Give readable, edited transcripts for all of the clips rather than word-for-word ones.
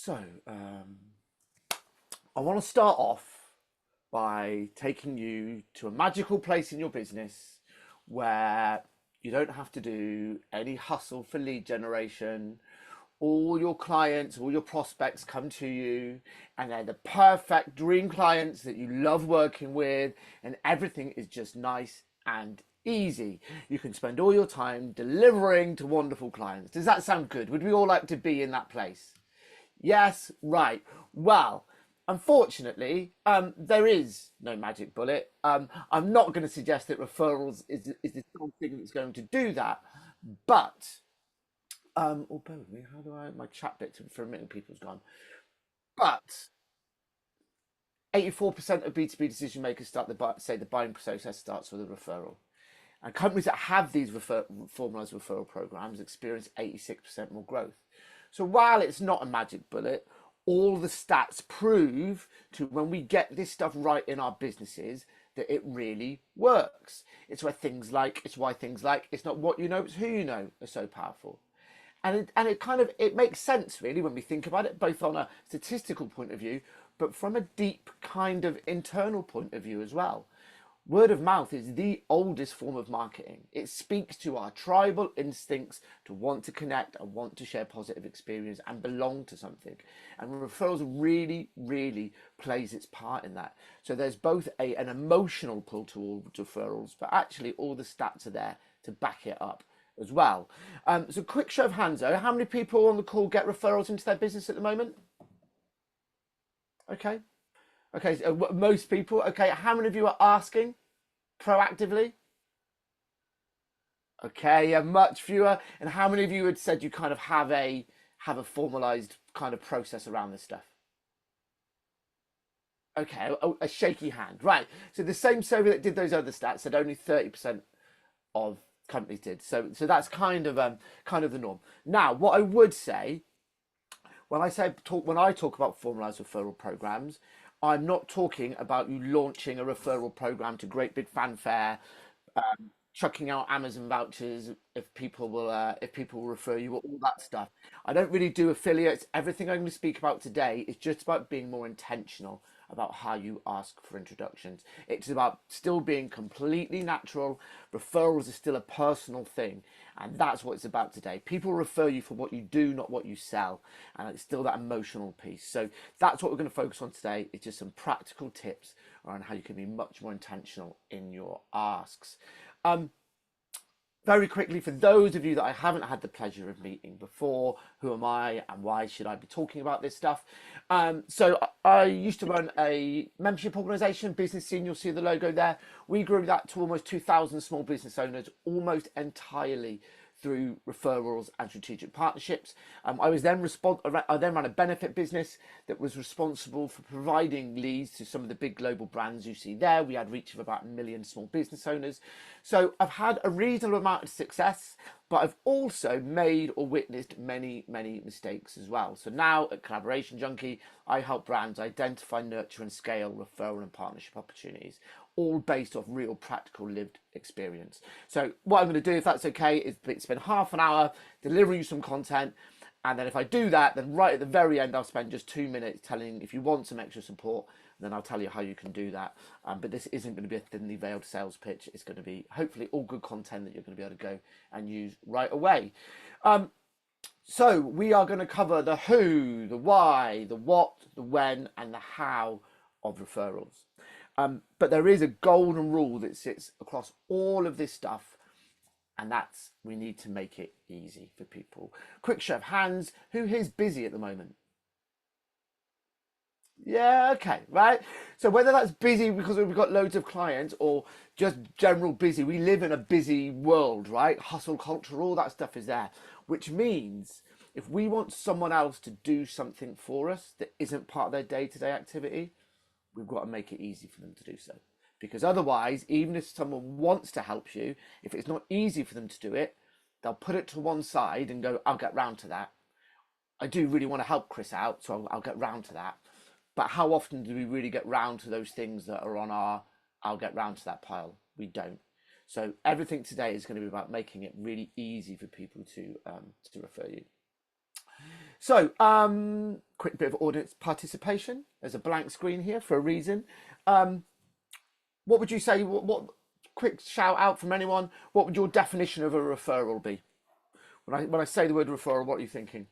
So, I want to start off by taking you to a magical place in your business where you don't have to do any hustle for lead generation. All your clients, all your prospects come to you, and they're the perfect dream clients that you love working with, and everything is just nice and easy. You can spend all your time delivering to wonderful clients. Does that sound good? Would we all like to be in that place? Yes, right. Well, unfortunately, there is no magic bullet. I'm not going to suggest that referrals is the sole thing that's going to do that, but oh, bear with me. How do I? My chat bit for a minute, people's gone. But 84% of B2B decision makers say the buying process starts with a referral. And companies that have these formalized referral programs experience 86% more growth. So while it's not a magic bullet, all the stats prove to when we get this stuff right in our businesses that it really works. It's why things like it's not what you know, it's who you know are so powerful. And it kind of it makes sense really when we think about it, both on a statistical point of view, but from a deep kind of internal point of view as well. Word of mouth is the oldest form of marketing. It speaks to our tribal instincts to want to connect and want to share positive experience and belong to something. And referrals really, really plays its part in that. So there's both an emotional pull towards referrals, but actually all the stats are there to back it up as well. So quick show of hands though, how many people on the call get referrals into their business at the moment? Okay. Okay, so most people. Okay, how many of you are asking proactively? Okay, yeah, much fewer. And how many of you had said you kind of have a formalized kind of process around this stuff? Okay, a shaky hand. Right. So the same survey that did those other stats said only 30% of companies did. So that's kind of the norm. Now, what I would say when I talk about formalized referral programs, I'm not talking about you launching a referral program to great big fanfare, chucking out Amazon vouchers if people will refer you, all that stuff. I don't really do affiliates. Everything I'm going to speak about today is just about being more intentional about how you ask for introductions. It's about still being completely natural. Referrals are still a personal thing, and that's what it's about today. People refer you for what you do, not what you sell, and it's still that emotional piece. So that's what we're going to focus on today. It's just some practical tips around how you can be much more intentional in your asks. Very quickly, for those of you that I haven't had the pleasure of meeting before, who am I and why should I be talking about this stuff? So I used to run a membership organization, Business Scene, you'll see the logo there. We grew that to almost 2,000 small business owners, almost entirely through referrals and strategic partnerships. I then ran a benefit business that was responsible for providing leads to some of the big global brands you see there. We had reach of about 1 million small business owners. So I've had a reasonable amount of success, but I've also made or witnessed many, many mistakes as well. So now at Collaboration Junkie, I help brands identify, nurture and scale referral and partnership opportunities, all based off real practical lived experience. So what I'm going to do, if that's okay, is spend half an hour delivering you some content. And then if I do that, then right at the very end, I'll spend just 2 minutes telling if you want some extra support, then I'll tell you how you can do that. But this isn't going to be a thinly veiled sales pitch. It's going to be hopefully all good content that you're going to be able to go and use right away. So we are going to cover the who, the why, the what, the when, and the how of referrals. But there is a golden rule that sits across all of this stuff, and that's we need to make it easy for people. Quick show of hands, who here's busy at the moment? Yeah, okay, right. So whether that's busy because we've got loads of clients or just general busy, we live in a busy world, right? Hustle culture, all that stuff is there, which means if we want someone else to do something for us that isn't part of their day-to-day activity, we've got to make it easy for them to do so. Because otherwise, even if someone wants to help you, if it's not easy for them to do it, they'll put it to one side and go, I'll get round to that. I do really want to help Chris out, so I'll get round to that. But how often do we really get round to those things that are on our I'll get round to that pile? We don't. So everything today is going to be about making it really easy for people to refer you. So quick bit of audience participation. There's a blank screen here for a reason. What would you say? What quick shout out from anyone? What would your definition of a referral be? When I say the word referral, what are you thinking?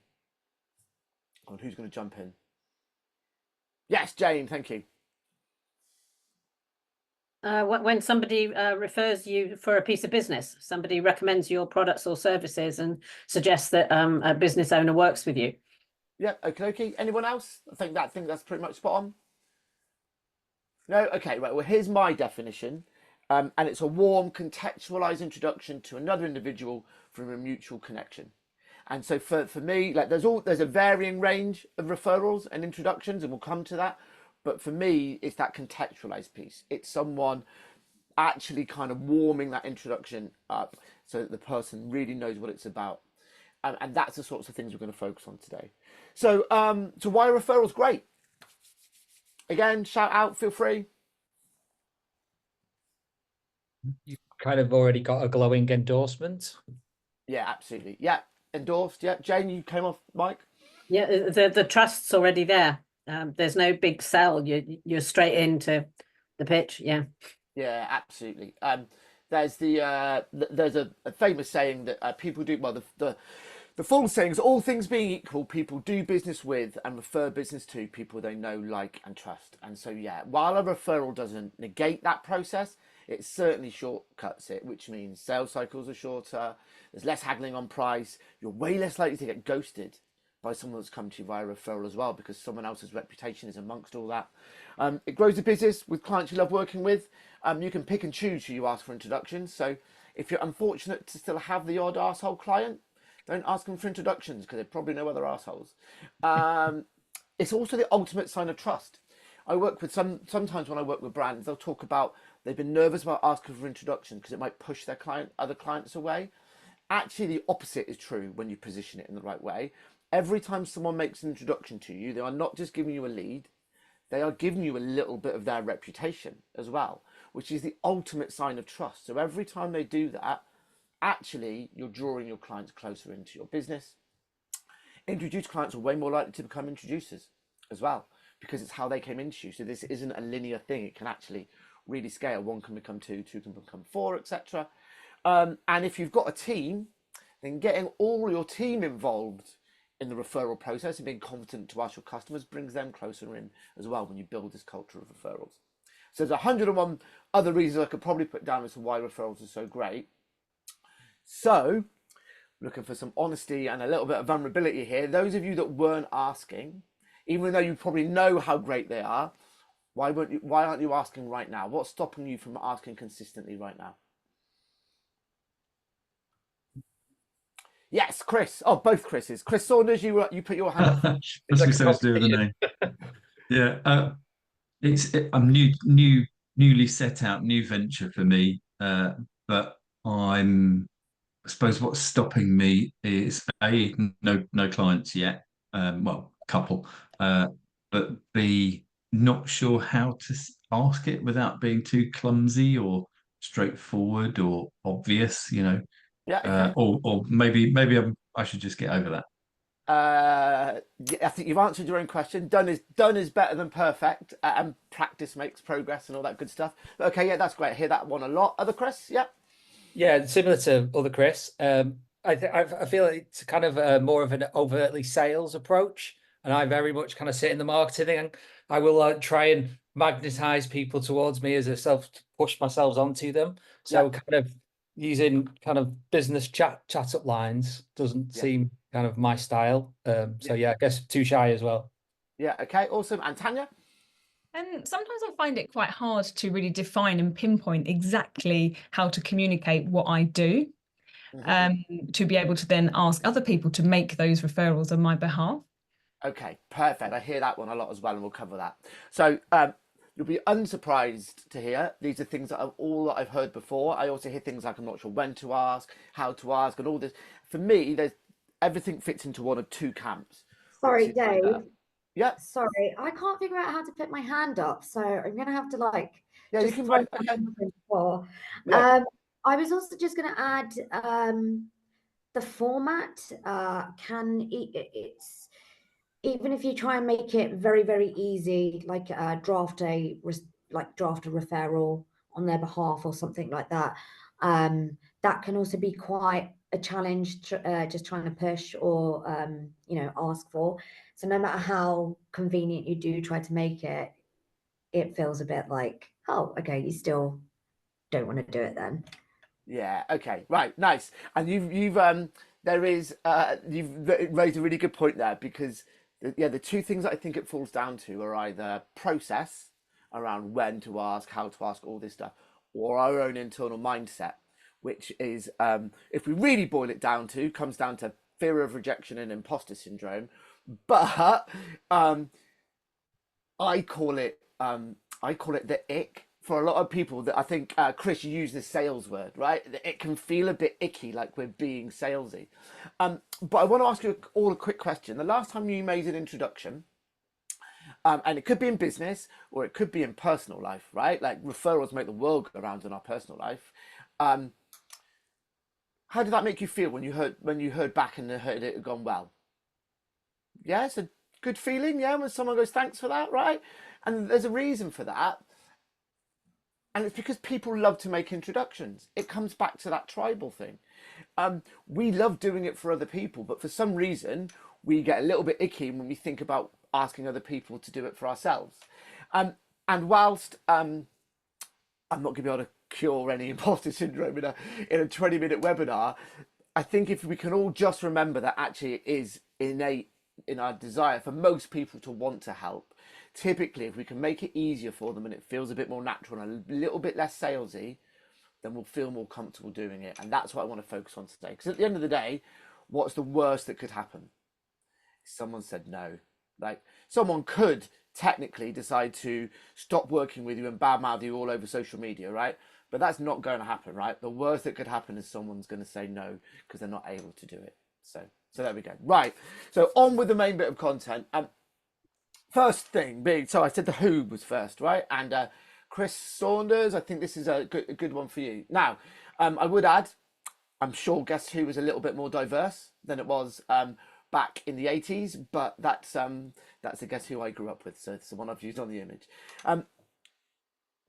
Oh, who's going to jump in? Yes, Jane. Thank you. When somebody refers you for a piece of business, somebody recommends your products or services and suggests that a business owner works with you. Yeah. Okay. Anyone else? I think that's pretty much spot on. No. Okay. Right. Well, here's my definition, and it's a warm, contextualized introduction to another individual from a mutual connection. And so for me, like there's a varying range of referrals and introductions, and we'll come to that. But for me, it's that contextualized piece. It's someone actually kind of warming that introduction up so that the person really knows what it's about. And that's the sorts of things we're going to focus on today. So why are referrals great? Again, shout out, feel free. You kind of already got a glowing endorsement. Yeah, absolutely. Yeah, endorsed. Yeah, Jane, you came off mic. Yeah, the trust's already there. There's no big sell. You're straight into the pitch. Yeah. Yeah, absolutely. There's a famous saying that people do well. The full saying is all things being equal, people do business with and refer business to people they know, like, and trust. And so, yeah, while a referral doesn't negate that process, it certainly shortcuts it, which means sales cycles are shorter. There's less haggling on price. You're way less likely to get ghosted by someone that's come to you via referral as well, because someone else's reputation is amongst all that. It grows the business with clients you love working with. You can pick and choose who you ask for introductions. So if you're unfortunate to still have the odd arsehole client, don't ask them for introductions because they probably know other assholes. It's also the ultimate sign of trust. I work with sometimes when I work with brands, they'll talk about they've been nervous about asking for introductions because it might push their other clients away. Actually, the opposite is true when you position it in the right way. Every time someone makes an introduction to you, they are not just giving you a lead, they are giving you a little bit of their reputation as well, which is the ultimate sign of trust. So every time they do that, actually, you're drawing your clients closer into your business. Introduced clients are way more likely to become introducers as well, because it's how they came into you. So this isn't a linear thing. It can actually really scale. One can become two, two can become four, etc. And if you've got a team, then getting all your team involved in the referral process and being confident to ask your customers brings them closer in as well when you build this culture of referrals. So there's 101 other reasons I could probably put down as to why referrals are so great. So, looking for some honesty and a little bit of vulnerability here. Those of you that weren't asking, even though you probably know how great they are, why aren't you asking right now? What's stopping you from asking consistently right now? Yes, Chris. Oh, both Chris's. Chris Saunders, you put your hand up. It's like so to do with the name. Yeah, I'm newly set out, new venture for me. But I suppose what's stopping me is A, no clients yet. Well, couple. But B, not sure how to ask it without being too clumsy or straightforward or obvious, Yeah, okay. Or maybe I should just get over that. I think you've answered your own question. Done is better than perfect, and practice makes progress and all that good stuff. But okay, yeah, that's great. I hear that one a lot. Other Chris, yeah. Yeah, similar to other Chris. I feel like it's kind of more of an overtly sales approach, and I very much kind of sit in the marketing, and I will try and magnetize people towards me as a self to push myself onto them. So kind of using kind of business chat up lines doesn't seem kind of my style. So yeah, I guess too shy as well. Yeah. Okay. Awesome. And Tanya. And sometimes I find it quite hard to really define and pinpoint exactly how to communicate what I do, to be able to then ask other people to make those referrals on my behalf. Okay, perfect. I hear that one a lot as well, and we'll cover that. So you'll be unsurprised to hear these are things that I've heard before. I also hear things like I'm not sure when to ask, how to ask, and all this. For me, everything fits into one of two camps. Sorry, Dave. Yeah. Sorry, I can't figure out how to put my hand up, so I'm gonna have to Yeah, just you can. I was also just gonna add the format. even if you try and make it very, very easy, like draft a referral on their behalf or something like that, that can also be quite a challenge, just trying to push or ask for. So no matter how convenient you do try to make it, it feels a bit like, oh, okay, you still don't want to do it then. Yeah. Okay. Right. Nice. And you've raised a really good point there, because the two things that I think it falls down to are either process around when to ask, how to ask, all this stuff, or our own internal mindset, which is, if we really boil it down to, comes down to fear of rejection and imposter syndrome. But I call it the ick. For a lot of people, that I think, Chris, you use the sales word, right? It can feel a bit icky, like we're being salesy. But I want to ask you all a quick question. The last time you made an introduction, and it could be in business or it could be in personal life, right? Like referrals make the world go around in our personal life. How did that make you feel when you heard back and heard it had gone well? Yeah, it's a good feeling, yeah, when someone goes, thanks for that, right? And there's a reason for that. And it's because people love to make introductions. It comes back to that tribal thing. We love doing it for other people, but for some reason, we get a little bit icky when we think about asking other people to do it for ourselves. And whilst I'm not going to be able to cure any imposter syndrome in a 20-minute webinar, I think if we can all just remember that actually it is innate in our desire for most people to want to help. Typically, if we can make it easier for them and it feels a bit more natural and a little bit less salesy, then we'll feel more comfortable doing it. And that's what I want to focus on today. Because at the end of the day, what's the worst that could happen? Someone said no. Like, someone could technically decide to stop working with you and badmouth you all over social media, right? But that's not going to happen, right? The worst that could happen is someone's going to say no because they're not able to do it. So there we go. Right. So on with the main bit of content. First thing being, so I said the who was first, right? And Chris Saunders, I think this is a good one for you. Now, I would add, I'm sure Guess Who was a little bit more diverse than it was back in the 80s, but that's a Guess Who I grew up with, so it's the one I've used on the image.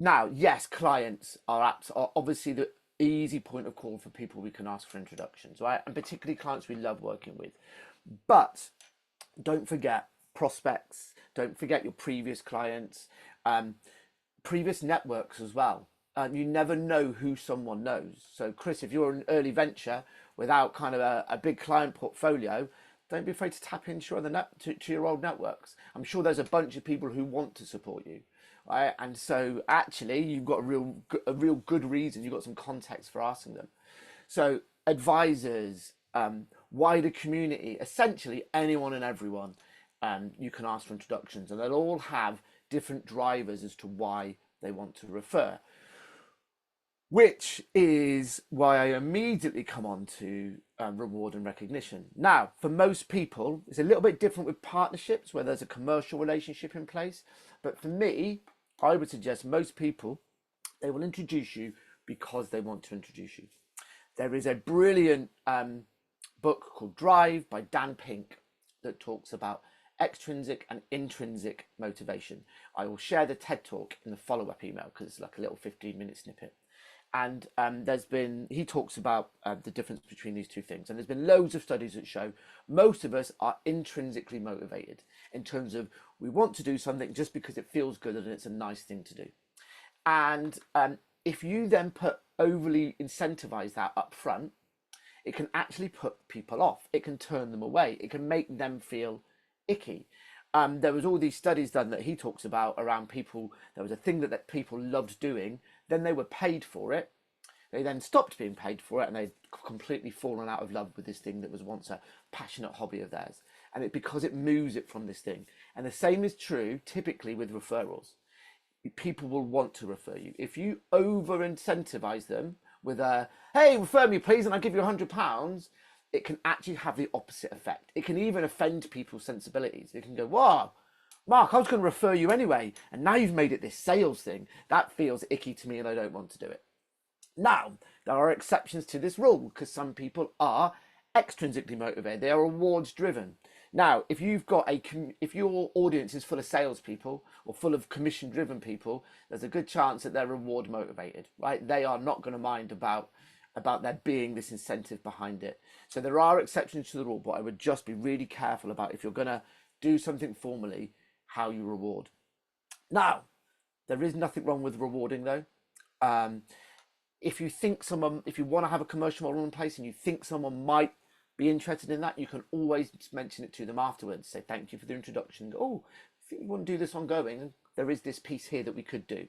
Now, yes, clients are obviously the easy point of call for people we can ask for introductions, right? And particularly clients we love working with. But don't forget prospects, don't forget your previous clients, previous networks as well. You never know who someone knows. So Chris, if you're an early venture without kind of a big client portfolio, don't be afraid to tap into to your old networks. I'm sure there's a bunch of people who want to support you, right? And so actually you've got a real good reason, you've got some context for asking them. So advisors, wider community, essentially anyone and everyone, you can ask for introductions, and they'll all have different drivers as to why they want to refer, which is why I immediately come on to reward and recognition. Now, for most people, it's a little bit different with partnerships where there's a commercial relationship in place. But for me, I would suggest most people, they will introduce you because they want to introduce you. There is a brilliant book called Drive by Dan Pink that talks about extrinsic and intrinsic motivation. I will share the TED Talk in the follow-up email because it's like a little 15-minute snippet. And he talks about the difference between these two things. And there's been loads of studies that show most of us are intrinsically motivated in terms of we want to do something just because it feels good and it's a nice thing to do. And if you then overly incentivize that up front, it can actually put people off. It can turn them away. It can make them feel icky. There was all these studies done that he talks about around people. There was a thing that people loved doing. Then they were paid for it. They then stopped being paid for it, and they'd completely fallen out of love with this thing that was once a passionate hobby of theirs. And because it moves it from this thing. And the same is true typically with referrals. People will want to refer you. If you over incentivize them with a, hey, refer me please, and I'll give you £100, it can actually have the opposite effect. It can even offend people's sensibilities. It can go, wow, Mark, I was going to refer you anyway, and now you've made it this sales thing. That feels icky to me and I don't want to do it. Now, there are exceptions to this rule because some people are extrinsically motivated. They are rewards driven. Now, if you've got if your audience is full of salespeople or full of commission-driven people, there's a good chance that they're reward motivated, right? They are not going to mind about there being this incentive behind it. So there are exceptions to the rule, but I would just be really careful about, if you're going to do something formally, how you reward. Now, there is nothing wrong with rewarding though. If you want to have a commercial model in place and you think someone might be interested in that, you can always mention it to them afterwards. Say thank you for the introduction. Oh, I think you want to do this ongoing. There is this piece here that we could do.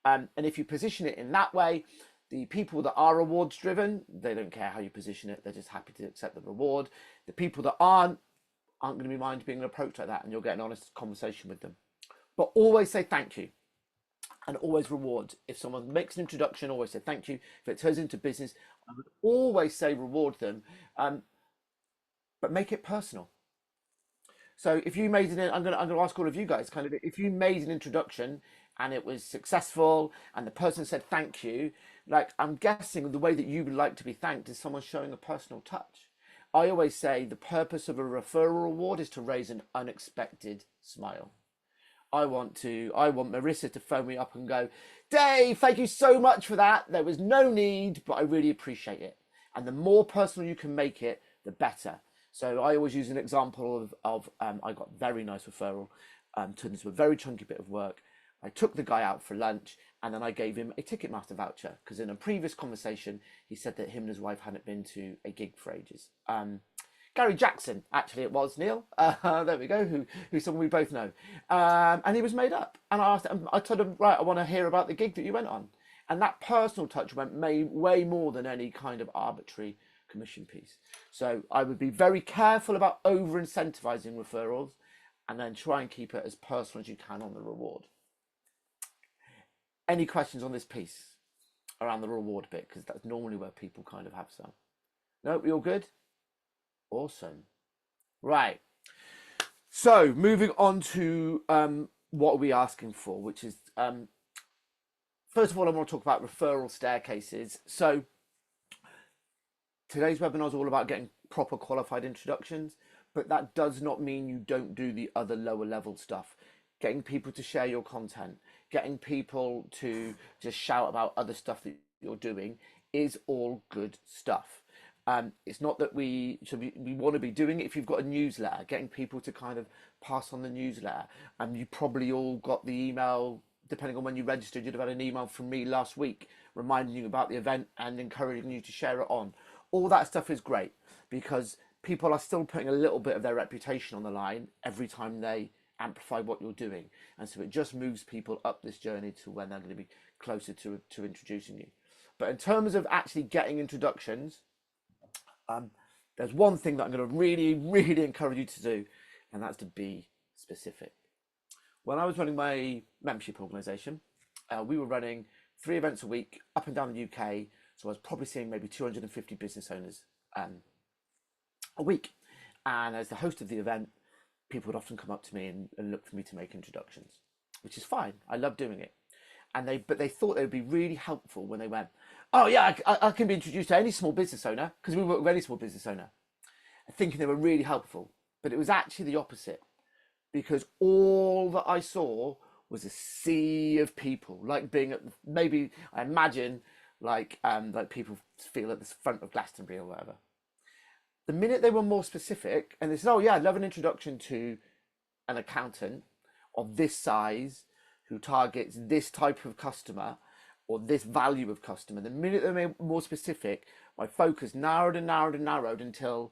And if you position it in that way, the people that are rewards driven, they don't care how you position it. They're just happy to accept the reward. The people that aren't going to be mind being approached like that, and you'll get an honest conversation with them. But always say thank you. And always reward. If someone makes an introduction, always say thank you. If it turns into business, I would always say reward them, but make it personal. So if you made I'm going to ask all of you guys, kind of, if you made an introduction and it was successful and the person said thank you, like, I'm guessing the way that you would like to be thanked is someone showing a personal touch. I always say the purpose of a referral reward is to raise an unexpected smile. I want Marissa to phone me up and go, Dave, thank you so much for that. There was no need, but I really appreciate it. And the more personal you can make it, the better. So I always use an example of I got a very nice referral, turned into a very chunky bit of work. I took the guy out for lunch and then I gave him a Ticketmaster voucher, because in a previous conversation, he said that him and his wife hadn't been to a gig for ages. Gary Jackson, actually it was, Neil. There we go, who's someone we both know. And he was made up. And I told him, right, I want to hear about the gig that you went on. And that personal touch went way more than any kind of arbitrary commission piece. So I would be very careful about over-incentivizing referrals, and then try and keep it as personal as you can on the reward. Any questions on this piece around the reward bit? Because that's normally where people kind of have some. No, we all good? Awesome. Right. So moving on to what are we asking for, which is, first of all, I want to talk about referral staircases. So today's webinar is all about getting proper qualified introductions, but that does not mean you don't do the other lower level stuff. Getting people to share your content, getting people to just shout about other stuff that you're doing is all good stuff. It's not that we want to be doing it. If you've got a newsletter, getting people to kind of pass on the newsletter, and you probably all got the email, depending on when you registered, you'd have had an email from me last week reminding you about the event and encouraging you to share it on. All that stuff is great, because people are still putting a little bit of their reputation on the line every time they amplify what you're doing, and so it just moves people up this journey to when they're going to be closer to introducing you. But in terms of actually getting introductions, there's one thing that I'm going to really encourage you to do, and that's to be specific. When I was running my membership organization, we were running 3 events a week up and down the UK, so I was probably seeing maybe 250 business owners a week. And as the host of the event, people would often come up to me and look for me to make introductions, which is fine. I love doing it. But they thought they would be really helpful when they went, oh yeah, I can be introduced to any small business owner, because we work with any small business owner, thinking they were really helpful. But it was actually the opposite, because all that I saw was a sea of people, like being at, maybe I imagine like people feel at the front of Glastonbury or whatever. The minute they were more specific and they said, oh yeah, I'd love an introduction to an accountant of this size who targets this type of customer or this value of customer, the minute they were more specific, my focus narrowed and narrowed and narrowed until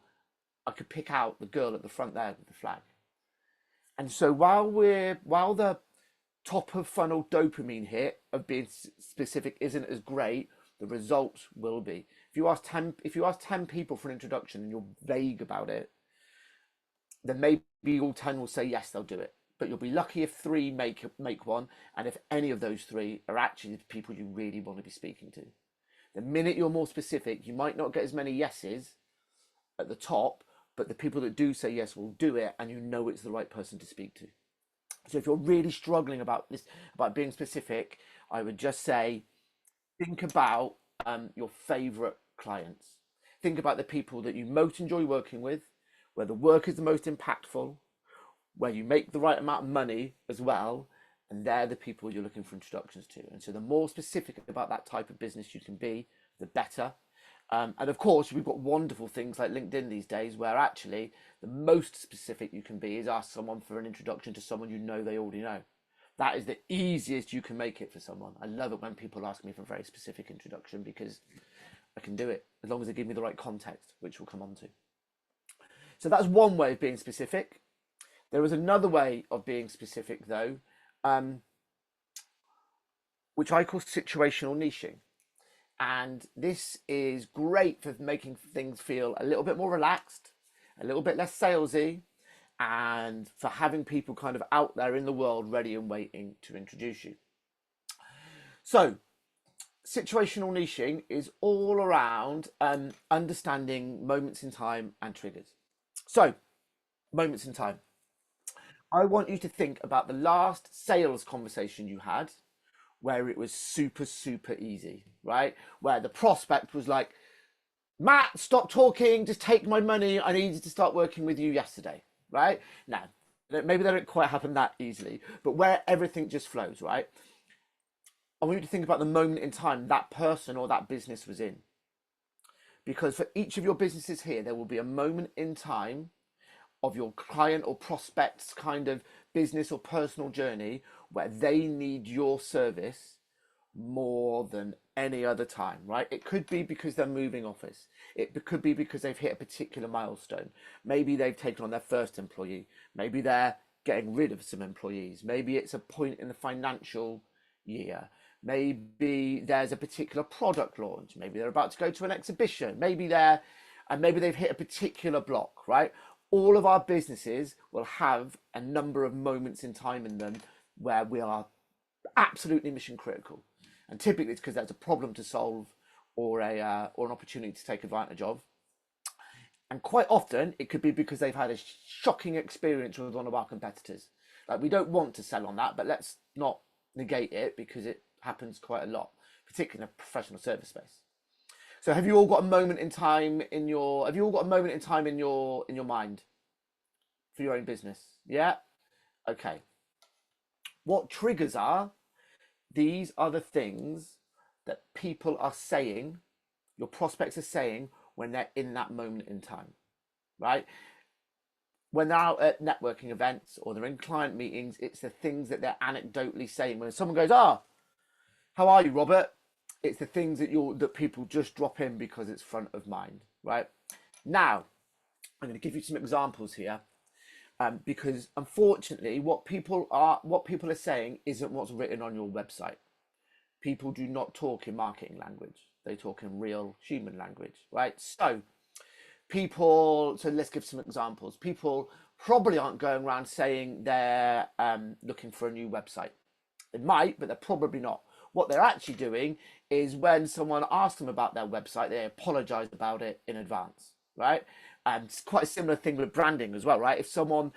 I could pick out the girl at the front there with the flag. And so while the top of funnel dopamine hit of being specific isn't as great, the results will be. If you ask 10 people for an introduction and you're vague about it, then maybe all 10 will say yes, they'll do it. But you'll be lucky if 3 make one, and if any of those 3 are actually the people you really want to be speaking to. The minute you're more specific, you might not get as many yeses at the top, but the people that do say yes will do it, and you know it's the right person to speak to. So if you're really struggling about this, about being specific, I would just say, think about your favorite clients. Think about the people that you most enjoy working with, where the work is the most impactful, where you make the right amount of money as well, and they're the people you're looking for introductions to. And so the more specific about that type of business you can be, the better. And of course, we've got wonderful things like LinkedIn these days, where actually the most specific you can be is ask someone for an introduction to someone you know they already know. That is the easiest you can make it for someone. I love it when people ask me for a very specific introduction, because I can do it as long as they give me the right context, which we'll come on to. So that's one way of being specific. There is another way of being specific, though, which I call situational niching. And this is great for making things feel a little bit more relaxed, a little bit less salesy, and for having people kind of out there in the world ready and waiting to introduce you. So situational niching is all around understanding moments in time and triggers. So moments in time. I want you to think about the last sales conversation you had where it was super, super easy, right? Where the prospect was like, Matt, stop talking, just take my money. I needed to start working with you yesterday, right? Now, maybe that didn't quite happen that easily, but where everything just flows, right? I want you to think about the moment in time that person or that business was in. Because for each of your businesses here, there will be a moment in time of your client or prospect's kind of business or personal journey where they need your service more than any other time, right? It could be because they're moving office. It could be because they've hit a particular milestone. Maybe they've taken on their first employee. Maybe they're getting rid of some employees. Maybe it's a point in the financial year. Maybe there's a particular product launch. Maybe they're about to go to an exhibition. Maybe they've hit a particular block, right? All of our businesses will have a number of moments in time in them where we are absolutely mission critical. And typically it's because there's a problem to solve or an opportunity to take advantage of. And quite often it could be because they've had a shocking experience with one of our competitors. Like, we don't want to sell on that, but let's not negate it because it happens quite a lot, particularly in a professional service space. So have you all got a moment in time in your mind for your own business? Yeah? Okay. What triggers are? These are the things that people are saying, your prospects are saying when they're in that moment in time, right? When they're out at networking events or they're in client meetings, it's the things that they're anecdotally saying. When someone goes, how are you, Robert? It's the things that people just drop in because it's front of mind, right? Now, I'm going to give you some examples here, because unfortunately, what people are saying isn't what's written on your website. People do not talk in marketing language; they talk in real human language, right? So let's give some examples. People probably aren't going around saying they're looking for a new website. They might, but they're probably not. What they're actually doing is when someone asks them about their website, they apologize about it in advance, right? And it's quite a similar thing with branding as well, right? If someone's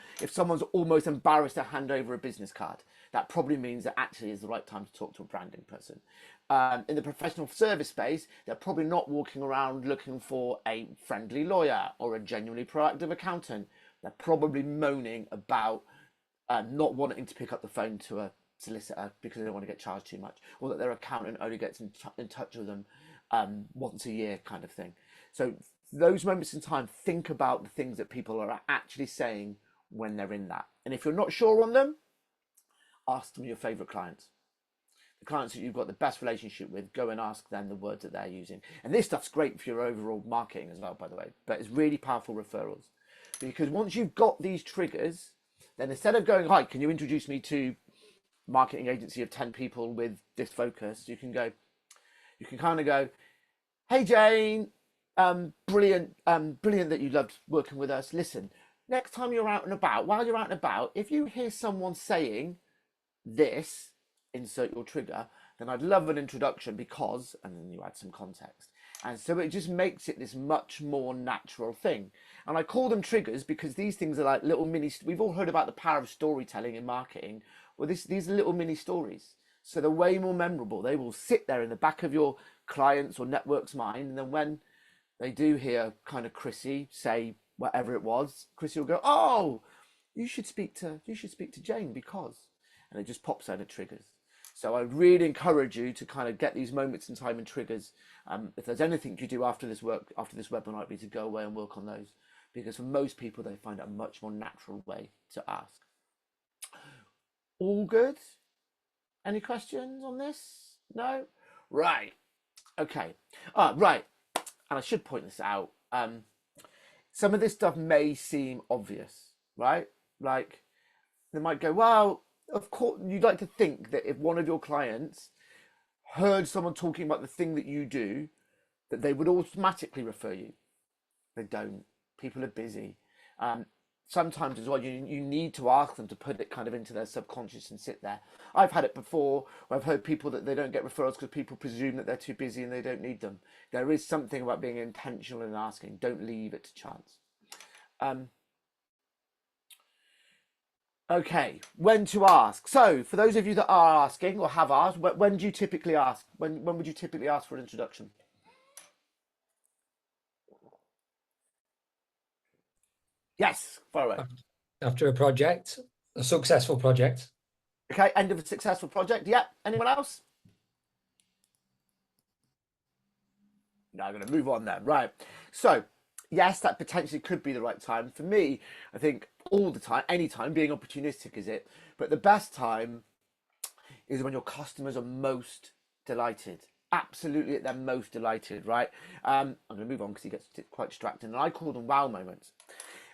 almost embarrassed to hand over a business card, that probably means that actually is the right time to talk to a branding person. In the professional service space, they're probably not walking around looking for a friendly lawyer or a genuinely proactive accountant. They're probably moaning about not wanting to pick up the phone to a solicitor because they don't want to get charged too much, or that their accountant only gets in touch with them once a year, kind of thing. So those moments in time, think about the things that people are actually saying when they're in that. And if you're not sure on them, ask them your favorite clients, the clients that you've got the best relationship with. Go and ask them the words that they're using. And this stuff's great for your overall marketing as well, by the way, but it's really powerful referrals, because once you've got these triggers, then instead of going, hi, can you introduce me to marketing agency of 10 people with this focus, you can kind of go, hey Jane, brilliant that you loved working with us. Listen, next time you're out and about, while you're out and about, if you hear someone saying this, insert your trigger, then I'd love an introduction because, and then you add some context. And so it just makes it this much more natural thing. And I call them triggers because these things are like little we've all heard about the power of storytelling in marketing. Well, these are little mini stories. So they're way more memorable. They will sit there in the back of your client's or network's mind. And then when they do hear kind of Chrissy say whatever it was, Chrissy will go, "Oh, you should speak to Jane because," and it just pops out and triggers. So I really encourage you to kind of get these moments in time and triggers. If there's anything you do after this webinar, it'd be to go away and work on those, because for most people, they find it a much more natural way to ask. All good? Any questions on this? No? Right. Okay. Right. And I should point this out. Some of this stuff may seem obvious, right? Like, they might go, well, of course, you'd like to think that if one of your clients heard someone talking about the thing that you do, that they would automatically refer you. They don't. People are busy. Sometimes as well, you need to ask them to put it kind of into their subconscious and sit there. I've had it before where I've heard people that they don't get referrals because people presume that they're too busy and they don't need them. There is something about being intentional in asking. Don't leave it to chance. Okay, when to ask. So for those of you that are asking or have asked, when do you typically ask? When would you typically ask for an introduction? Yes, far away. After a project, a successful project. Okay, end of a successful project. Yeah, anyone else? No, I'm going to move on then. Right. So, yes, that potentially could be the right time. For me, I think all the time, any time, being opportunistic is it. But the best time is when your customers are most delighted. Absolutely at their most delighted, right? I'm going to move on because he gets quite distracted. And I call them wow moments.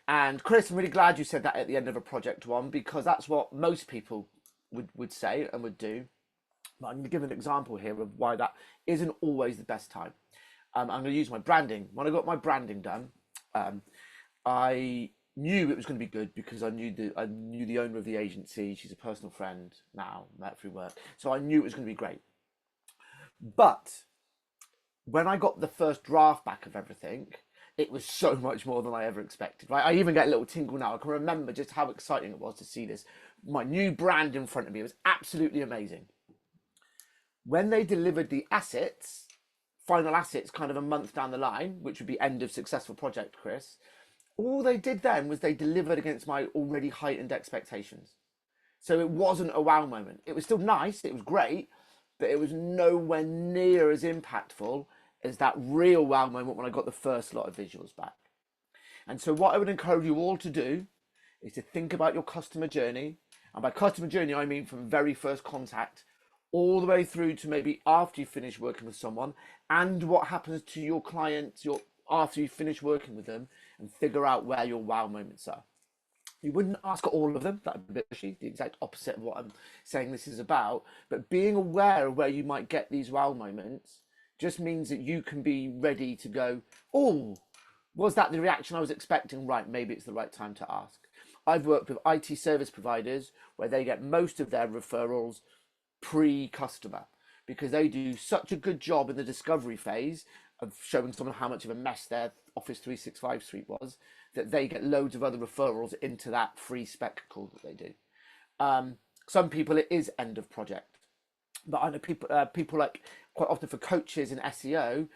And Chris, I'm really glad you said that at the end of a project one, because that's what most people would say and would do. But I'm going to give an example here of why that isn't always the best time. I'm going to use my branding. When I got my branding done, I knew it was going to be good because I knew the owner of the agency. She's a personal friend now, met through work. So I knew it was going to be great. But when I got the first draft back of everything, it was so much more than I ever expected, right? I even get a little tingle now. I can remember just how exciting it was to see this. My new brand in front of me was absolutely amazing. When they delivered the assets, final assets, kind of a month down the line, which would be end of successful project, Chris, all they did then was they delivered against my already heightened expectations. So it wasn't a wow moment. It was still nice. It was great, but it was nowhere near as impactful as that real wow moment when I got the first lot of visuals back. And so what I would encourage you all to do is to think about your customer journey. And by customer journey, I mean from very first contact all the way through to maybe after you finish working with someone, and what happens to your clients after you finish working with them, and figure out where your wow moments are. You wouldn't ask all of them, that would be a bit pushy, the exact opposite of what I'm saying this is about. But being aware of where you might get these wow moments just means that you can be ready to go, oh, was that the reaction I was expecting? Right, maybe it's the right time to ask. I've worked with IT service providers where they get most of their referrals pre-customer because they do such a good job in the discovery phase of showing someone how much of a mess their Office 365 suite was, that they get loads of other referrals into that free spec call that they do. Some people it is end of project, but I know people like quite often for coaches in SEO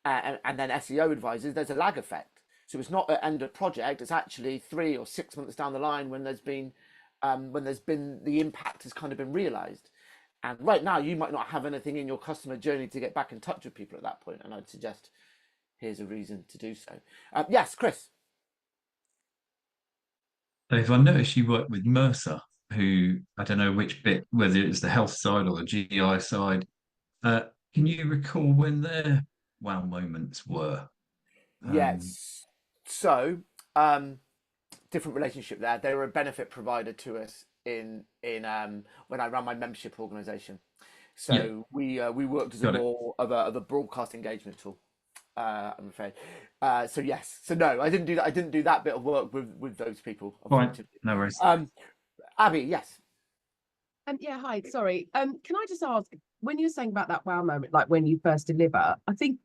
and then SEO advisors, there's a lag effect. So it's not at end of project, it's actually 3 or 6 months down the line when there's been the impact has kind of been realized. And right now you might not have anything in your customer journey to get back in touch with people at that point, and I'd suggest here's a reason to do so. Yes, Chris. Dave, I noticed you work with Mercer, who I don't know which bit, whether it's the health side or the GI side. Can you recall when their wow moments were? Yes. So, different relationship there. They were a benefit provider to us in when I ran my membership organization. So Yeah. we worked as a more of a broadcast engagement tool. I'm afraid. So yes. So no, I didn't do that. I didn't do that bit of work with those people. Fine, no worries. Abby, yes. Yeah, hi. Sorry. Can I just ask, when you're saying about that wow moment, like when you first deliver, I think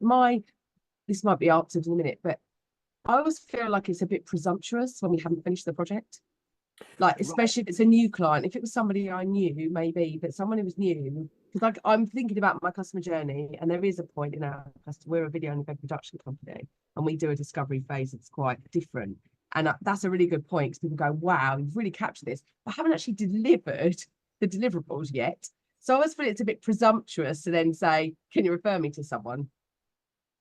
this might be answered in a minute, but I always feel like it's a bit presumptuous when we haven't finished the project. Like, especially if it's a new client. If it was somebody I knew, maybe, but someone who was new, because I'm thinking about my customer journey, and there is a point in our customer, we're a video and event production company, and we do a discovery phase that's quite different. And that's a really good point, because people go, wow, you've really captured this. I haven't actually delivered the deliverables yet. So I always feel it's a bit presumptuous to then say, can you refer me to someone?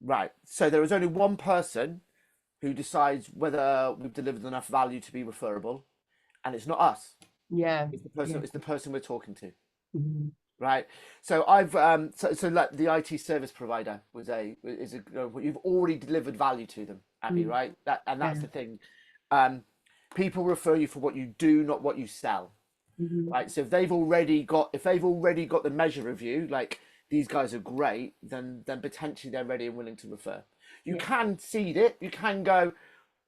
Right. So there is only one person who decides whether we've delivered enough value to be referable, and it's not us. Yeah. It's the person. Yeah. It's the person we're talking to. Mhm. Right. So I've so like the IT service provider you've already delivered value to them, Abby. Mm. Right. That's Yeah. the thing. People refer you for what you do, not what you sell. Mhm. Right. So if they've already got the measure of you, like these guys are great, then potentially they're ready and willing to refer. You Yeah. can seed it. You can go,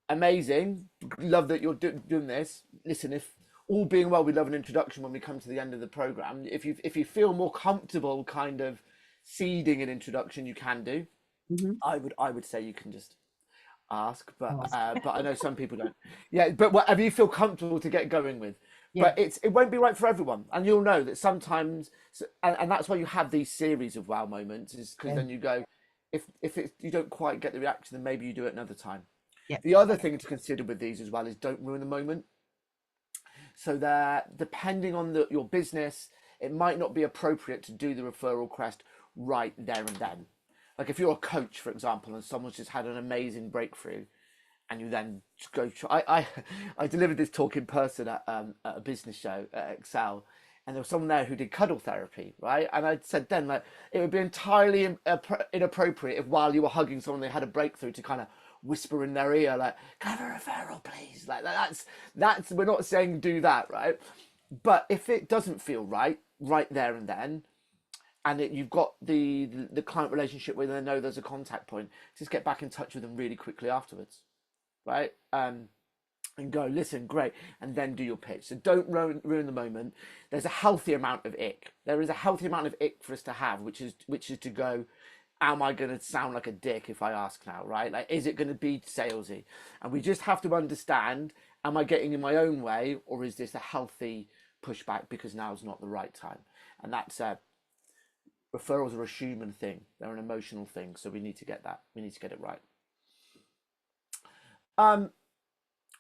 amazing, love that you're doing this. Listen, if all being well, we love an introduction when we come to the end of the program. If you feel more comfortable kind of seeding an introduction, you can do. Mhm. I would say you can just ask, but Ask. but I know some people don't. Yeah, but whatever you feel comfortable to get going with. Yeah. But it won't be right for everyone, and you'll know that sometimes, and that's why you have these series of wow moments, is because Yeah. then you go, if you don't quite get the reaction, then maybe you do it another time. Yeah. The other thing to consider with these as well is don't ruin the moment. So that depending on your business, it might not be appropriate to do the referral request right there and then. Like if you're a coach, for example, and someone's just had an amazing breakthrough, and you then go try. I delivered this talk in person at a business show at Excel, and there was someone there who did cuddle therapy, right? And I said then, like, it would be entirely inappropriate if while you were hugging someone they had a breakthrough to kind of whisper in their ear, like, "Can I have a referral, please?" Like that's we're not saying do that, right? But if it doesn't feel right there and then, and you've got the client relationship where they know there's a contact point, just get back in touch with them really quickly afterwards, right? And go, listen, great, and then do your pitch. So don't ruin the moment. There's a healthy amount of ick. There is a healthy amount of ick for us to have, which is to go, am I going to sound like a dick if I ask now, right? Like, is it going to be salesy? And we just have to understand, am I getting in my own way, or is this a healthy pushback because now's not the right time? And that's referrals are a human thing. They're an emotional thing. So we need to get that. We need to get it right.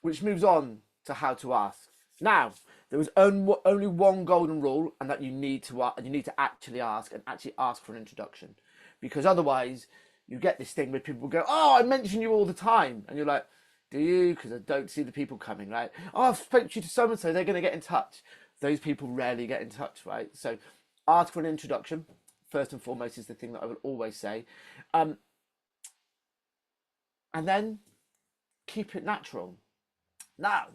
Which moves on to how to ask. Now, there is only one golden rule, and that you need to actually ask for an introduction, because otherwise you get this thing where people go, "Oh, I mention you all the time," and you're like, "Do you?" Because I don't see the people coming, right? "Oh, I've spoken to you to so and so, they're going to get in touch." Those people rarely get in touch, right? So, ask for an introduction first and foremost is the thing that I would always say, and then keep it natural. Now,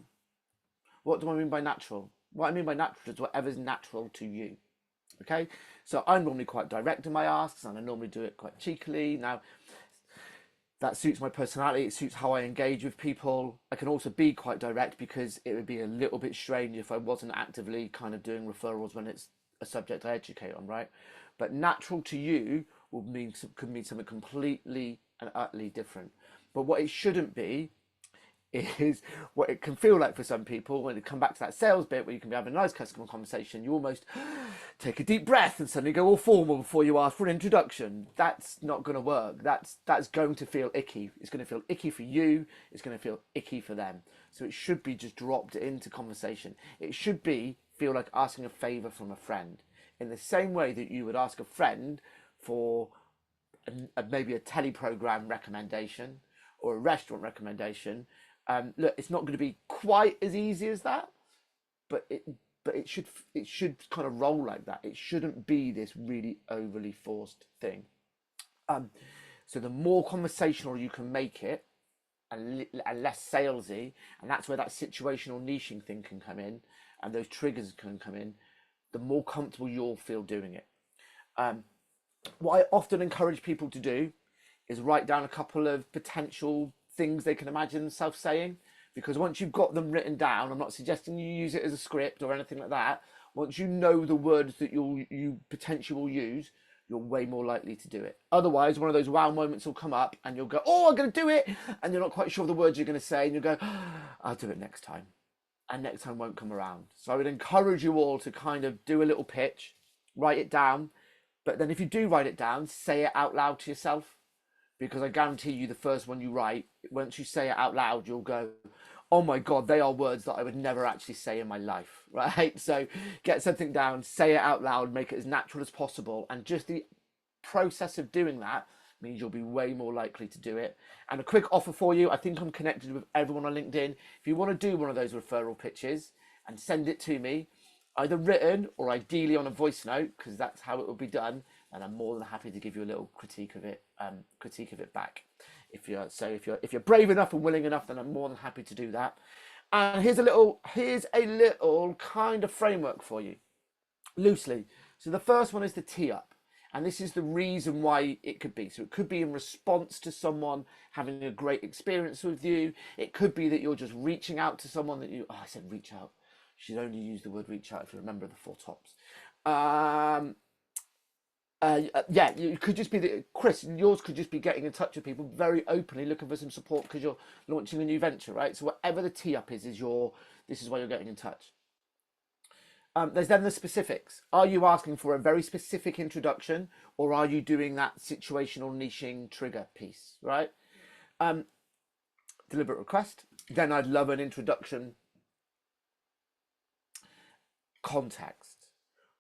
what do I mean by natural? What I mean by natural is whatever's natural to you. Okay, so I'm normally quite direct in my asks, and I normally do it quite cheekily. Now, that suits my personality. It suits how I engage with people. I can also be quite direct because it would be a little bit strange if I wasn't actively kind of doing referrals when it's a subject I educate on, right? But natural to you could mean something completely and utterly different. But what it shouldn't be is what it can feel like for some people when you come back to that sales bit where you can be having a nice customer conversation, you almost take a deep breath and suddenly go all formal before you ask for an introduction. That's not going to work. That's going to feel icky. It's going to feel icky for you. It's going to feel icky for them. So it should be just dropped into conversation. It should feel like asking a favor from a friend, in the same way that you would ask a friend for maybe a teleprogram recommendation or a restaurant recommendation. Look, it's not going to be quite as easy as that, but it should kind of roll like that. It shouldn't be this really overly forced thing. So the more conversational you can make it, and less salesy, and that's where that situational niching thing can come in, and those triggers can come in, the more comfortable you'll feel doing it. What I often encourage people to do is write down a couple of potential things they can imagine themselves saying, because once you've got them written down, I'm not suggesting you use it as a script or anything like that. Once you know the words that you potentially will use, you're way more likely to do it. Otherwise, one of those wow moments will come up and you'll go, "Oh, I'm going to do it," and you're not quite sure the words you're going to say, and you'll go, "I'll do it next time," and next time won't come around. So I would encourage you all to kind of do a little pitch, write it down, but then if you do write it down, say it out loud to yourself. Because I guarantee you the first one you write, once you say it out loud, you'll go, oh my God, they are words that I would never actually say in my life, right? So get something down, say it out loud, make it as natural as possible. And just the process of doing that means you'll be way more likely to do it. And a quick offer for you, I think I'm connected with everyone on LinkedIn. If you want to do one of those referral pitches and send it to me, either written or ideally on a voice note, because that's how it will be done, and I'm more than happy to give you a little critique of it back. If you're brave enough and willing enough, then I'm more than happy to do that. And here's a little kind of framework for you, loosely. So the first one is the tee up. And this is the reason why it could be. So it could be in response to someone having a great experience with you. It could be that you're just reaching out to someone that you, I said reach out. You should only use the word reach out if you remember the 4 tops. Yeah, you could just be that, Chris, yours could just be getting in touch with people very openly, looking for some support because you're launching a new venture, right? So whatever the tee up is this is why you're getting in touch. There's then the specifics. Are you asking for a very specific introduction, or are you doing that situational niching trigger piece, right? Deliberate request. Then I'd love an introduction. Context.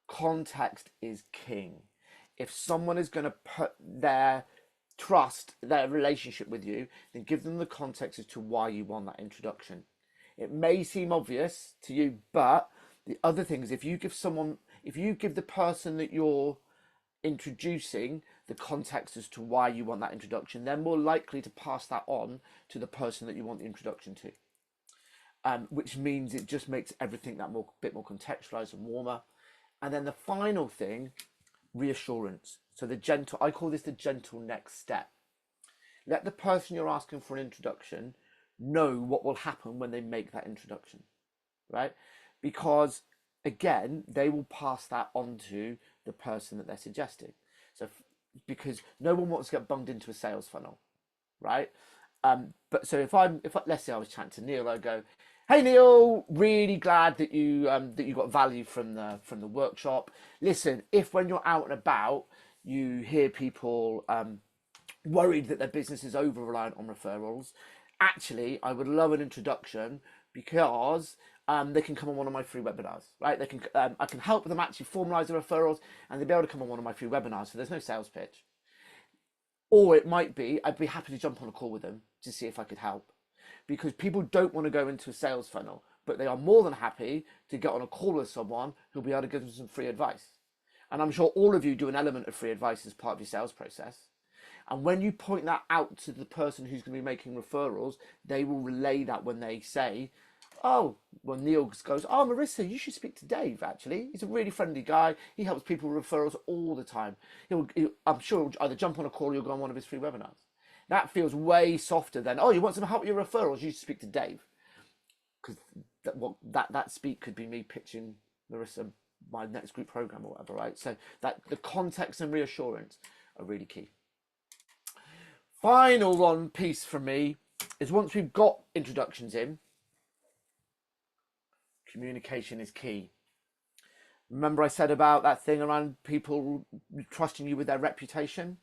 Context is king. If someone is going to put their trust, their relationship with you, then give them the context as to why you want that introduction. It may seem obvious to you, but the other thing is if you give the person that you're introducing the context as to why you want that introduction, they're more likely to pass that on to the person that you want the introduction to. Which means it just makes everything that bit more contextualized and warmer. And then the final thing, reassurance. So I call this the gentle next step. Let the person you're asking for an introduction know what will happen when they make that introduction, right? Because again, they will pass that on to the person that they're suggesting. So because no one wants to get bunged into a sales funnel, right? But so if let's say I was chatting to Neil, I go, hey Neil, really glad that you got value from the workshop. Listen, if when you're out and about you hear people worried that their business is over reliant on referrals, actually I would love an introduction because they can come on one of my free webinars, right? I can help them actually formalize the referrals, and they'll be able to come on one of my free webinars. So there's no sales pitch. Or it might be, I'd be happy to jump on a call with them to see if I could help. Because people don't want to go into a sales funnel, but they are more than happy to get on a call with someone who'll be able to give them some free advice. And I'm sure all of you do an element of free advice as part of your sales process. And when you point that out to the person who's going to be making referrals, they will relay that when they say, oh, well, Neil goes, oh, Marissa, you should speak to Dave, actually. He's a really friendly guy. He helps people with referrals all the time. I'm sure he'll either jump on a call or you'll go on one of his free webinars. That feels way softer than, oh, you want some help with your referrals? You should speak to Dave. Because that speak could be me pitching Marissa my next group program or whatever, right? So that the context and reassurance are really key. Final one piece for me is once we've got introductions in, communication is key. Remember I said about that thing around people trusting you with their reputation?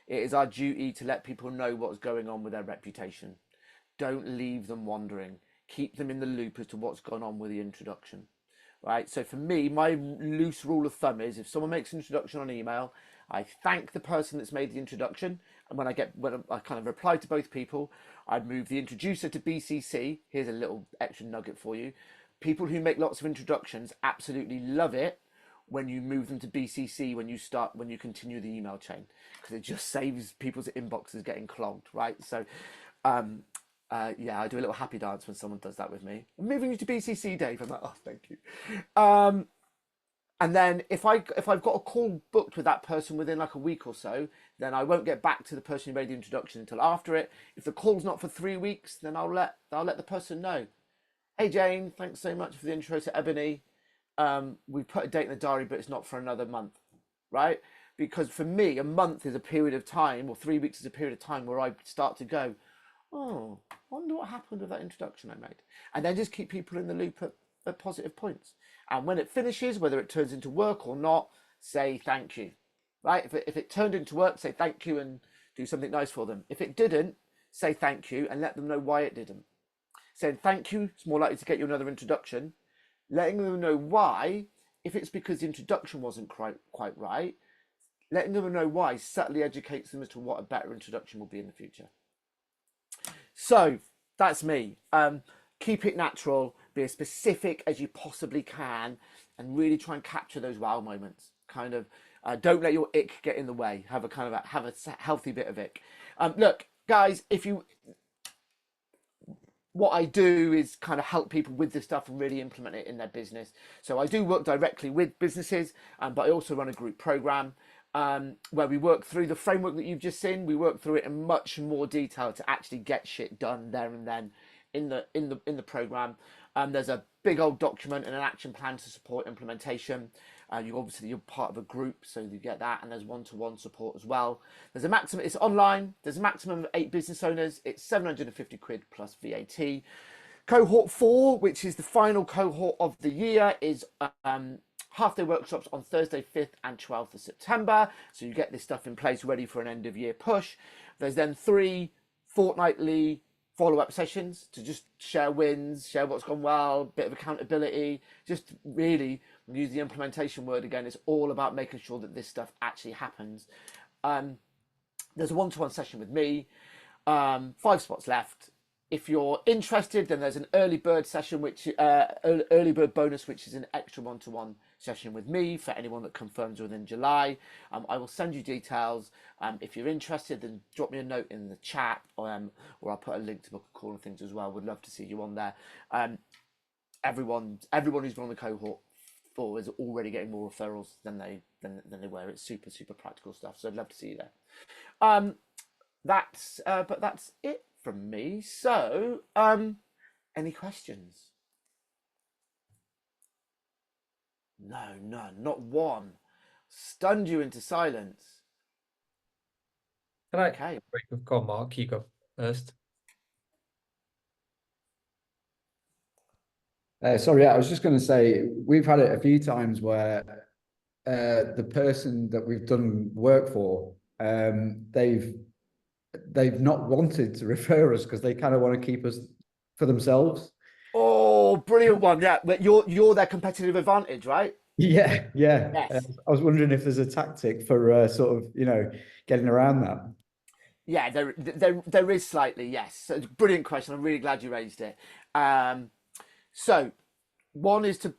It is our duty to let people know what's going on with their reputation. Don't leave them wondering. Keep them in the loop as to what's gone on with the introduction. Right? So for me, my loose rule of thumb is if someone makes an introduction on email, I thank the person that's made the introduction. And when I kind of reply to both people, I'd move the introducer to BCC. Here's a little extra nugget for you. People who make lots of introductions absolutely love it when you move them to BCC when you continue the email chain, because it just saves people's inboxes getting clogged, right? So yeah, I do a little happy dance when someone does that with me. I'm moving you to BCC, Dave. I'm like, oh, thank you. And then if I've got a call booked with that person within like a week or so, then I won't get back to the person who made the introduction until after it. If the call's not for 3 weeks, then I'll let the person know. Hey Jane, thanks so much for the intro to Ebony. We put a date in the diary, but it's not for another month, right? Because for me, a month is a period of time, or 3 weeks is a period of time where I start to go, oh, I wonder what happened with that introduction I made. And then just keep people in the loop at positive points. And when it finishes, whether it turns into work or not, say thank you, right? If it turned into work, say thank you and do something nice for them. If it didn't, say thank you and let them know why it didn't. saying thank you, it's more likely to get you another introduction. Letting them know why, if it's because the introduction wasn't quite right, letting them know why subtly educates them as to what a better introduction will be in the future. So that's me. Keep it natural, be as specific as you possibly can, and really try and capture those wow moments. Kind of don't let your ick get in the way. Have a healthy bit of ick. Look, guys, what I do is kind of help people with this stuff and really implement it in their business. So I do work directly with businesses, but I also run a group program where we work through the framework that you've just seen. We work through it in much more detail to actually get shit done there and then in the program. There's a big old document and an action plan to support implementation. You're part of a group, so you get that, and there's one-to-one support as well. There's a maximum, it's online, there's a maximum of 8 business owners, it's 750 quid plus VAT. Cohort 4, which is the final cohort of the year, is half-day workshops on Thursday 5th and 12th of September, so you get this stuff in place ready for an end-of-year push. There's then 3 fortnightly follow-up sessions to just share wins, share what's gone well, bit of accountability, just really use the implementation word again. It's all about making sure that this stuff actually happens. There's a one-to-one session with me, 5 spots left. If you're interested, then there's an early bird session, which early bird bonus, which is an extra one-to-one session with me for anyone that confirms within July. I will send you details. If you're interested, then drop me a note in the chat, or I'll put a link to book a call and things as well. Would love to see you on there. Everyone who's been on the cohort 4 is already getting more referrals than they were. It's super practical stuff. So I'd love to see you there. But that's it from me. So, any questions? No, none, not one. Stunned you into silence. Can I Okay. go on, Mark? You go first. Sorry, I was just going to say, we've had it a few times where the person that we've done work for, they've not wanted to refer us because they kind of want to keep us for themselves. Oh, brilliant one. Yeah, but you're their competitive advantage, right? Yeah. Yes. I was wondering if there's a tactic for sort of, getting around that. Yeah, there is slightly, yes. So, brilliant question. I'm really glad you raised it. So one is to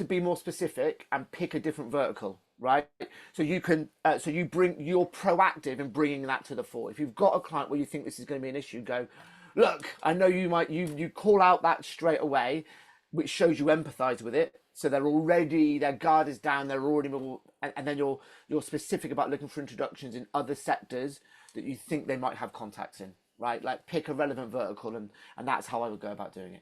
be more specific and pick a different vertical, right? So you're proactive in bringing that to the fore. If you've got a client where you think this is going to be an issue, go, look, I know you call out that straight away, which shows you empathize with it. So their guard is down, they're already more, and then you're specific about looking for introductions in other sectors that you think they might have contacts in, right? Like pick a relevant vertical, and that's how I would go about doing it.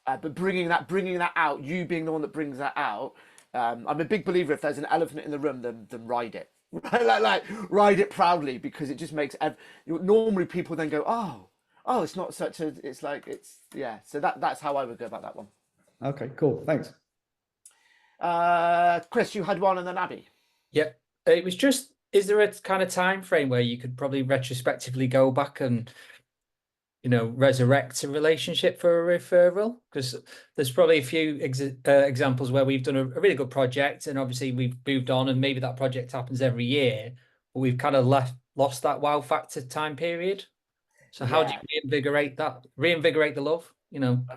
But bringing that out, you being the one that brings that out, I'm a big believer. If there's an elephant in the room, then ride it, right? Like ride it proudly, because it just makes. Normally, people then go, oh, it's not such a. It's like yeah. So that's how I would go about that one. Okay, cool. Thanks. Chris, you had one, and then Abby. Yep. It was just, is there a kind of time frame where you could probably retrospectively go back and resurrect a relationship for a referral? Because there's probably a few examples where we've done a really good project, and obviously we've moved on, and maybe that project happens every year, but we've kind of lost that wow factor time period. So how do you reinvigorate the love?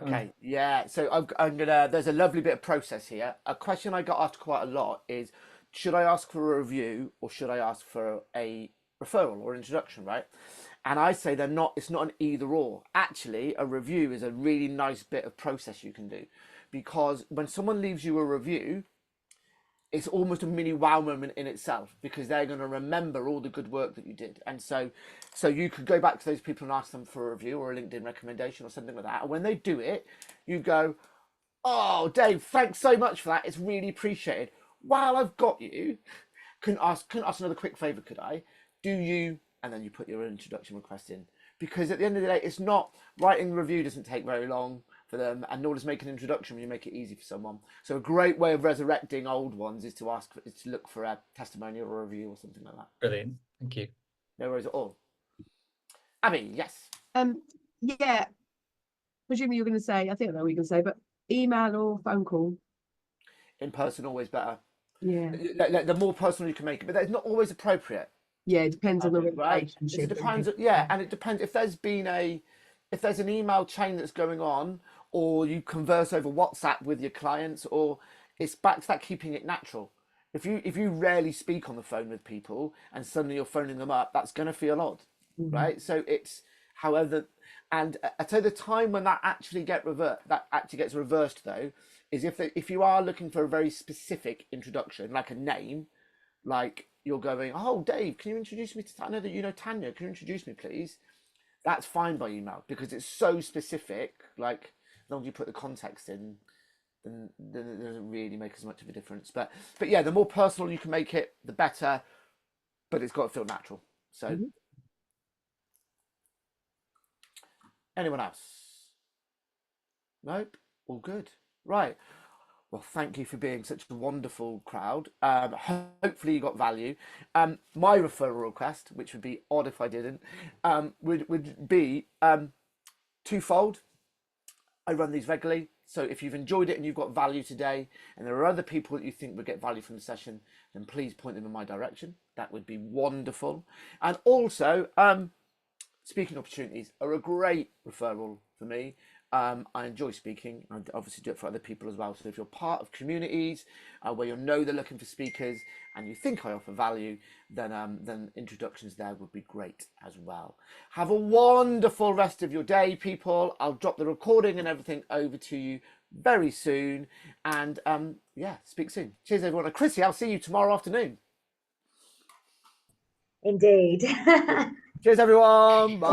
Okay, yeah. So I'm gonna. There's a lovely bit of process here. A question I got asked quite a lot is, should I ask for a review or should I ask for a referral or introduction, right? And I say it's not an either or. Actually, a review is a really nice bit of process you can do, because when someone leaves you a review, it's almost a mini wow moment in itself, because they're going to remember all the good work that you did. And so you could go back to those people and ask them for a review or a LinkedIn recommendation or something like that. And when they do it, you go, oh, Dave, thanks so much for that. It's really appreciated. While I've got you, couldn't ask another quick favor, could I? Do you? And then you put your introduction request in, because at the end of the day, it's not writing the review doesn't take very long for them, and nor does make an introduction when you make it easy for someone. So a great way of resurrecting old ones is to look for a testimonial or a review or something like that. Brilliant, thank you. No worries at all. Abby, yes. Yeah. presumably you're going to say, I think I know what you're going to say, but email or phone call? In person, always better. Yeah. The more personal you can make it, but that's not always appropriate. Yeah, it depends on the Right? relationship. It depends. Yeah, and it depends if there's an email chain that's going on, or you converse over WhatsApp with your clients, or it's back to that keeping it natural. If you rarely speak on the phone with people and suddenly you're phoning them up, that's going to feel odd, right? So it's however, and I tell you the time when that actually gets reversed though, is if you are looking for a very specific introduction, like a name, like you're going, oh Dave, can you introduce me to? I know that you know Tanya. Can you introduce me, please? That's fine by email because it's so specific. Like as long as you put the context in, then it doesn't really make as much of a difference. But yeah, the more personal you can make it, the better. But it's got to feel natural. So, anyone else? Nope. All good. Right. Well, thank you for being such a wonderful crowd. Hopefully you got value. My referral request, which would be odd if I didn't, would be twofold. I run these regularly. So if you've enjoyed it and you've got value today, and there are other people that you think would get value from the session, then please point them in my direction. That would be wonderful. And also, speaking opportunities are a great referral for me. I enjoy speaking. I obviously do it for other people as well. So if you're part of communities where you know they're looking for speakers and you think I offer value, then introductions there would be great as well. Have a wonderful rest of your day, people. I'll drop the recording and everything over to you very soon. And yeah, speak soon. Cheers, everyone. And Chrissy, I'll see you tomorrow afternoon. Indeed. Cheers, everyone. Bye.